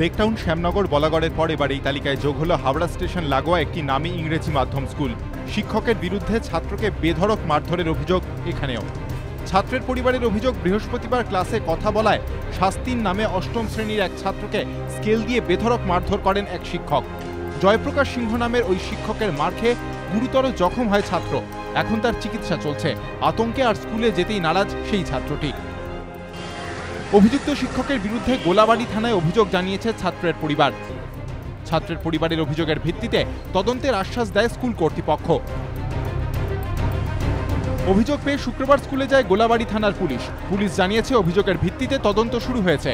লেকটাউন, শ্যামনগর, বলাগড়ের পর এবার এই তালিকায় যোগ হলো হাওড়া স্টেশন লাগোয়া একটি নামী ইংরেজি মাধ্যম স্কুল। শিক্ষকের বিরুদ্ধে ছাত্রকে বেধড়ক মারধরের অভিযোগ এখানেও। ছাত্রের পরিবারের অভিযোগ, বৃহস্পতিবার ক্লাসে কথা বলায় শাস্তির নামে অষ্টম শ্রেণীর এক ছাত্রকে স্কেল দিয়ে বেধড়ক মারধর করেন এক শিক্ষক। জয়প্রকাশ সিংহ নামের ওই শিক্ষকের মার খেয়ে গুরুতর জখম হয় ছাত্র। এখন তার চিকিৎসা চলছে। আতঙ্কে আর স্কুলে যেতেই নারাজ সেই ছাত্রটি। অভিযুক্ত শিক্ষকের বিরুদ্ধে গোলাবাড়ি থানায় অভিযোগ জানিয়েছে ছাত্রের পরিবার। ছাত্রের পরিবারের অভিযোগের ভিত্তিতে তদন্তের আশ্বাস দেয় স্কুল কর্তৃপক্ষ। অভিযোগ পেয়ে শুক্রবার স্কুলে যায় গোলাবাড়ি থানার পুলিশ। পুলিশ জানিয়েছে অভিযোগের ভিত্তিতে তদন্ত শুরু হয়েছে।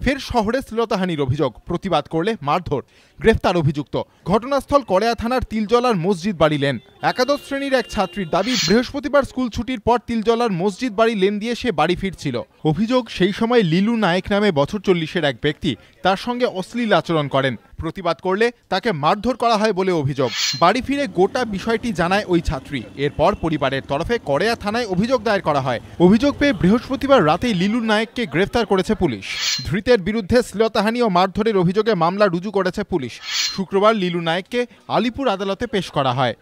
ফের শহরে শ্লীলতাহানির অভিযোগ, প্রতিবাদ করলে মারধর, গ্রেফতার অভিযুক্ত। ঘটনাস্থল কড়েয়া থানার তিলজলার মসজিদ বাড়ি লেন। একাদশ শ্রেণীর এক ছাত্রীর দাবি, বৃহস্পতিবার স্কুল ছুটির পর তিলজলার মসজিদ বাড়ি লেন দিয়ে সে বাড়ি ফিরছিল। অভিযোগ, সেই সময় লিলু নায়েক নামে বছর 40-এর এক ব্যক্তি তার সঙ্গে অশ্লীল আচরণ করেন। প্রতিবাদ করলে তাকে মারধর করা হয় বলে অভিযোগ। বাড়ি ফিরে গোটা বিষয়টি জানায় ওই ছাত্রী। এরপর পরিবারের তরফে কড়েয়া থানায় অভিযোগ দায়ের করা হয়। অভিযোগ পেয়ে বৃহস্পতিবার রাতেই লিলু নায়েককে গ্রেফতার করেছে পুলিশ। ধৃতের বিরুদ্ধে শ্লীলতাহানি ও মারধরের অভিযোগে মামলা রুজু করেছে পুলিশ। শুক্রবার লিলু নায়েককে আলিপুর আদালতে পেশ করা হয়।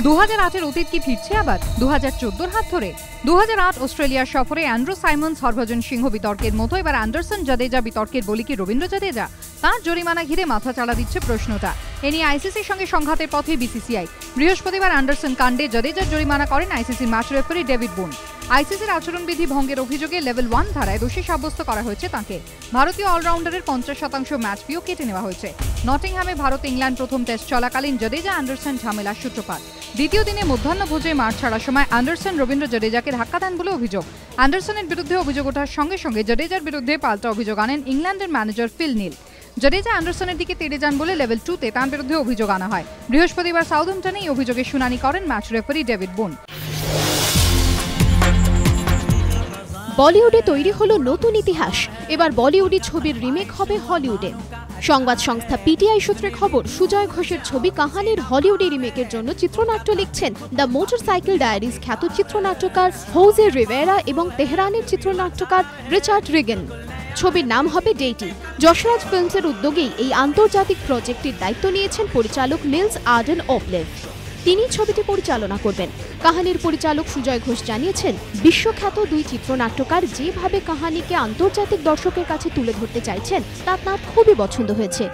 দু 2008-এর অতীত কি ফিরছে আবার 2014-র হাত ধরে? 2008 অস্ট্রেলিয়ার সফরে অ্যান্ড্রু সাইমন্স হরভজন সিংহ বিতর্কের মতো এবার অ্যান্ডারসন জাদেজা বিতর্কের বলি কি রবীন্দ্র জাদেজা? তাঁর জরিমানা ঘিরে মাথা চাড়া দিচ্ছে প্রশ্নটা। এ নিয়ে আইসিসির সঙ্গে সংঘাতের পথে বিসিসিআই। বৃহস্পতিবার অ্যান্ডারসন কাণ্ডে জাদেজার জরিমানা করেন আইসিসির ম্যাচ রেফারি ডেভিড বোন। আইসিসির আচরণবিধি ভঙ্গের অভিযোগে লেভেল 1 ধারায় দোষী সাব্যস্ত করা হয়েছে তাঁকে। ভারতীয় অলরাউন্ডারের 50% ম্যাচ ফিও কেটে নেওয়া হয়েছে। নটিংহ্যামে ভারত ইংল্যান্ড প্রথম টেস্ট চলাকালীন জাদেজা অ্যান্ডারসন ঝামেলার সূত্রপাত। দ্বিতীয় দিনে মধ্যাহ্নভোজে মাঠ ছাড়ার সময় অ্যান্ডারসন রবীন্দ্র জাদেজাকে ধাক্কা দেন বলে অভিযোগ। অ্যান্ডারসনের বিরুদ্ধে অভিযোগ ওঠার সঙ্গে সঙ্গে জাদেজার বিরুদ্ধে পাল্টা অভিযোগ আনেন ইংল্যান্ডের ম্যানেজার ফিল নিল। জাদেজা অ্যান্ডারসনের দিকে তেড়ে যান বলে লেভেল 2-তে তাঁর বিরুদ্ধে অভিযোগ আনা হয়। বৃহস্পতিবার সাউথহ্যাম্পটনে এই অভিযোগের শুনানি করেন ম্যাচ রেফারি ডেভিড বোন। বলিউডে তৈরি হলো নতুন ইতিহাস। এবার বলিউডি ছবির রিমেক হবে হলিউডে। সংবাদ সংস্থা পিটিআই সূত্রে খবর, সুজয় ঘোষের ছবি কাহানির হলিউডে রিমেকের জন্য চিত্রনাট্য লিখছেন দ্য মোটরসাইকেল ডায়েরিজ খ্যাত চিত্রনাট্যকার হোজে রিভেরা এবং তেহরানের চিত্রনাট্যকার রিচার্ড রিগেন। ছবির নাম হবে ডেইটি। যশরাজ ফিল্মসের উদ্যোগেই এই আন্তর্জাতিক প্রজেক্টটির দায়িত্ব নিয়েছেন পরিচালক নিলস আর্ডেন ওপলেভ। তিনি ছবিটি পরিচালনা করবেন। কাহানির পরিচালক সুজয় ঘোষ জানিয়েছেন, বিশ্বখ্যাত দুই চিত্রনাট্যকার যেভাবে কাহানিকে আন্তর্জাতিক দর্শকের কাছে তুলে ধরতে চাইছেন তা তাঁর খুবই পছন্দ হয়েছে।